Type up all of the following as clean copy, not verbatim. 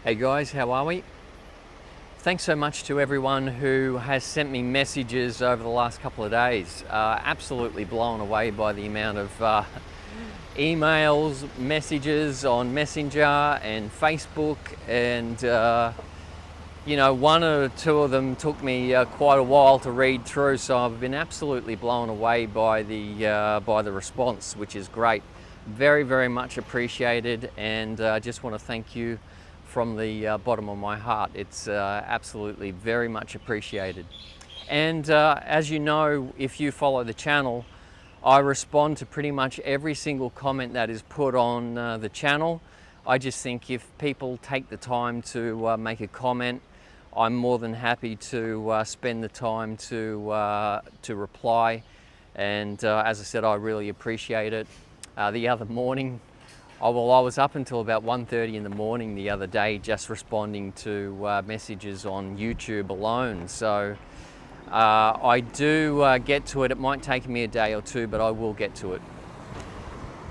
Hey guys, how are we? Thanks so much to everyone who has sent me messages over the last couple of days. Absolutely blown away by the amount of emails, messages on Messenger and Facebook, and one or two of them took me quite a while to read through. So I've been absolutely blown away by the response, which is great. Very, very much appreciated, and I just want to thank you from the bottom of my heart. It's absolutely very much appreciated. And as you know, if you follow the channel, I respond to pretty much every single comment that is put on the channel. I just think if people take the time to make a comment, I'm more than happy to spend the time to reply. And as I said, I really appreciate it. The other morning, I was up until about 1:30 in the morning the other day just responding to messages on YouTube alone. So I do get to it. It might take me a day or two, but I will get to it.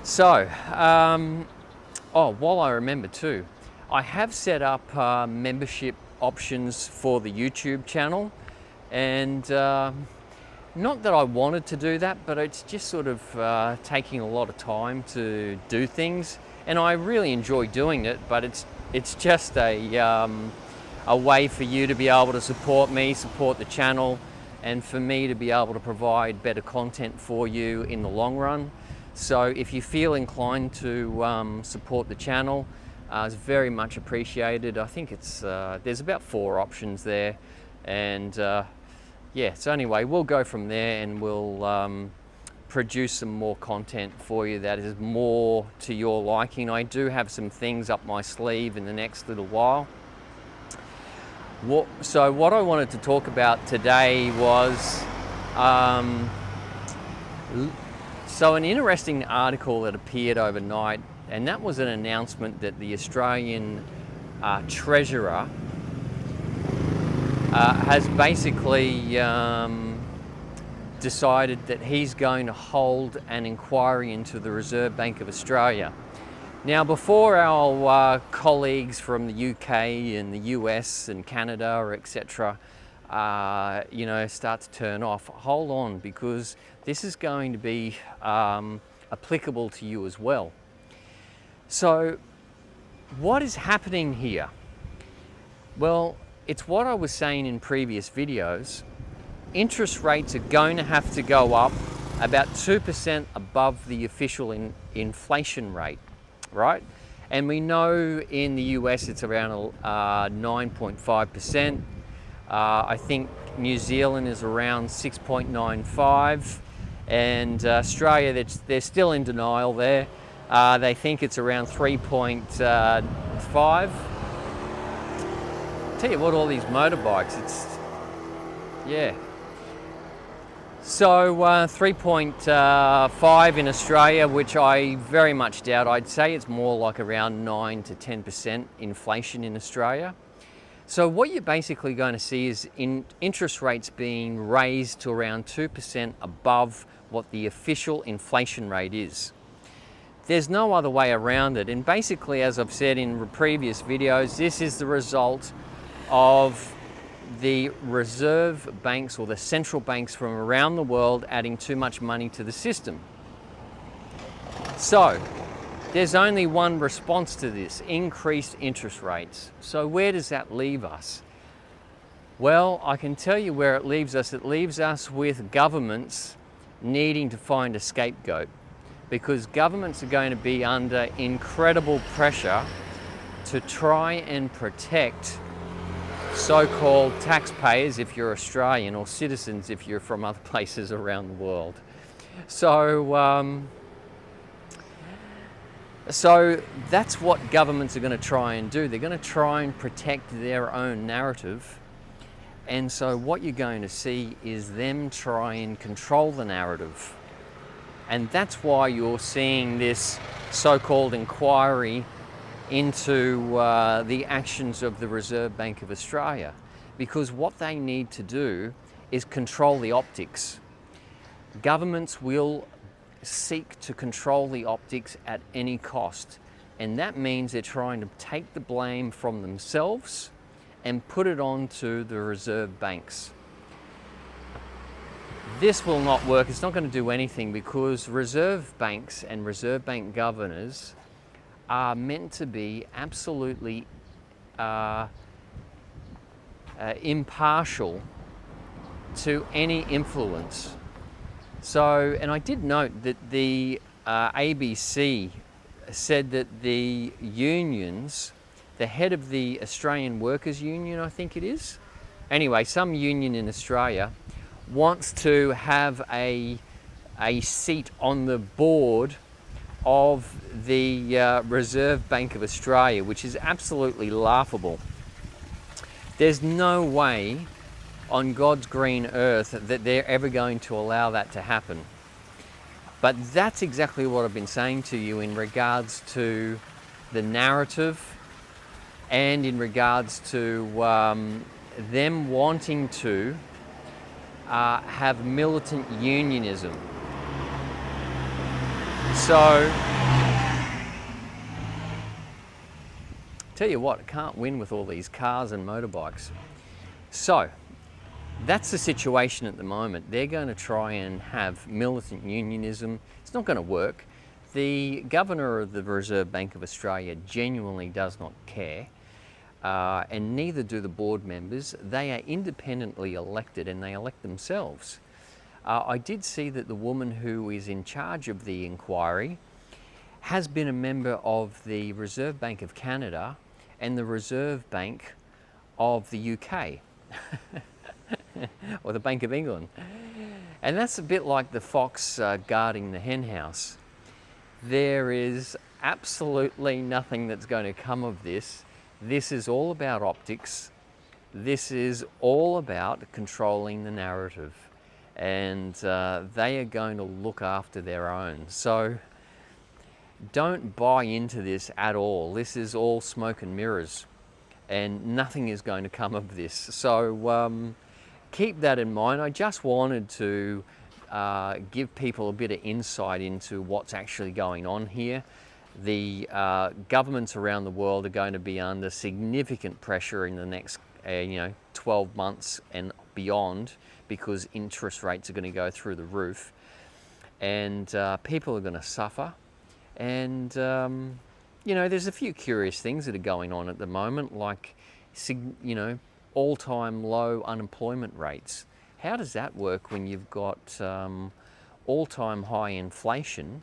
So, while I remember too, I have set up membership options for the YouTube channel, and not that I wanted to do that, but it's just sort of taking a lot of time to do things, and I really enjoy doing it. But it's just a way for you to be able to support me, support the channel, and for me to be able to provide better content for you in the long run. So if you feel inclined to support the channel, it's very much appreciated. I think it's there's about 4 options there, and yeah, so anyway, we'll go from there, and we'll produce some more content for you that is more to your liking. I do have some things up my sleeve in the next little while. So what I wanted to talk about today was so an interesting article that appeared overnight, and that was an announcement that the Australian Treasurer has basically decided that he's going to hold an inquiry into the Reserve Bank of Australia. Now, before our colleagues from the UK and the US and Canada, etc., start to turn off, hold on, because this is going to be applicable to you as well. So, what is happening here? Well, it's what I was saying in previous videos. Interest rates are going to have to go up about 2% above the official inflation rate, right? And we know in the US it's around 9.5%. I think New Zealand is around 6.95%, and Australia, they're still in denial there. They think it's around 3.5%. Tell you what, all these motorbikes, yeah. So 3.5 in Australia, which I very much doubt. I'd say it's more like around 9 to 10% inflation in Australia. So what you're basically going to see is interest rates being raised to around 2% above what the official inflation rate is. There's no other way around it. And basically, as I've said in previous videos, this is the result of the reserve banks, or the central banks from around the world, adding too much money to the system. So there's only one response to this: increased interest rates. So where does that leave us? Well, I can tell you where it leaves us. It leaves us with governments needing to find a scapegoat, because governments are going to be under incredible pressure to try and protect so-called taxpayers if you're Australian, or citizens if you're from other places around the world. So that's what governments are going to try and do. They're going to try and protect their own narrative. And so what you're going to see is them try and control the narrative. And that's why you're seeing this so-called inquiry into the actions of the Reserve Bank of Australia, because what they need to do is control the optics. Governments will seek to control the optics at any cost. And that means they're trying to take the blame from themselves and put it onto the reserve banks. This will not work. It's not going to do anything, because reserve banks and reserve bank governors are meant to be absolutely impartial to any influence. So, and I did note that the ABC said that the unions, the head of the Australian Workers Union, I think it is, anyway, some union in Australia, wants to have a seat on the board of the Reserve Bank of Australia, which is absolutely laughable. There's no way on God's green earth that they're ever going to allow that to happen. But that's exactly what I've been saying to you in regards to the narrative, and in regards to them wanting to have militant unionism. So, tell you what, I can't win with all these cars and motorbikes. So, that's the situation at the moment. They're going to try and have militant unionism. It's not going to work. The governor of the Reserve Bank of Australia genuinely does not care, and neither do the board members. They are independently elected, and they elect themselves. I did see that the woman who is in charge of the inquiry has been a member of the Reserve Bank of Canada and the Reserve Bank of the UK. Or the Bank of England. And that's a bit like the fox guarding the hen house. There is absolutely nothing that's going to come of this. This is all about optics. This is all about controlling the narrative. And they are going to look after their own. So don't buy into this at all. This is all smoke and mirrors, and nothing is going to come of this. So keep that in mind. I just wanted to give people a bit of insight into what's actually going on here. The governments around the world are going to be under significant pressure in the next 12 months and beyond, because interest rates are going to go through the roof, and people are going to suffer. And there's a few curious things that are going on at the moment, like all-time low unemployment rates. How does that work when you've got all-time high inflation,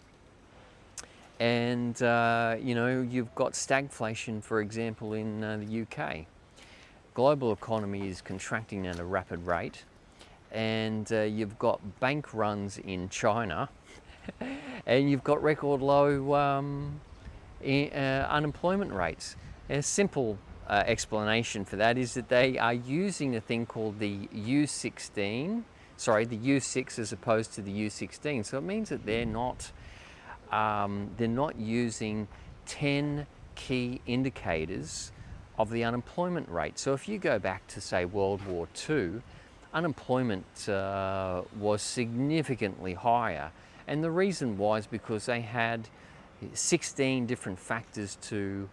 and you've got stagflation, for example, in the UK? Global economy is contracting at a rapid rate, and you've got bank runs in China, and you've got record low unemployment rates. A simple explanation for that is that they are using a thing called the U16, the U6 as opposed to the U16. So it means that they're not using 10 key indicators of the unemployment rate. So if you go back to, say, World War II, unemployment was significantly higher. And the reason was because they had 16 different factors to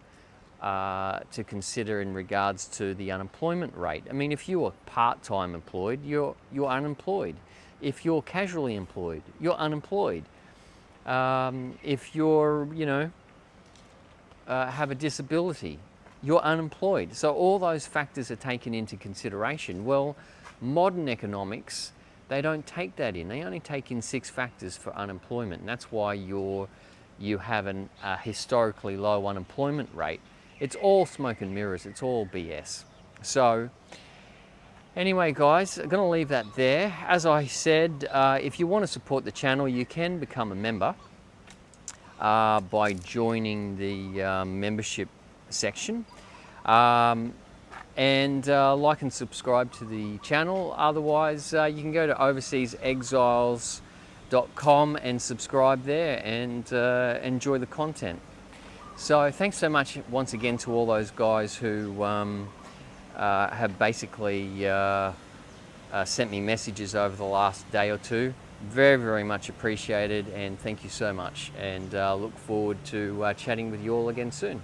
consider in regards to the unemployment rate. I mean, if you're part-time employed, you're unemployed. If you're casually employed, you're unemployed. If you're, have a disability, you're unemployed. So all those factors are taken into consideration. Well, modern economics, they don't take that in. They only take in 6 factors for unemployment. And that's why you have a historically low unemployment rate. It's all smoke and mirrors. It's all BS. So anyway, guys, I'm going to leave that there. As I said, if you want to support the channel, you can become a member by joining the membership section. And like and subscribe to the channel. Otherwise, you can go to overseasexiles.com and subscribe there and enjoy the content. So thanks so much once again to all those guys who have basically sent me messages over the last day or two. Very, very much appreciated, and thank you so much. And look forward to chatting with you all again soon.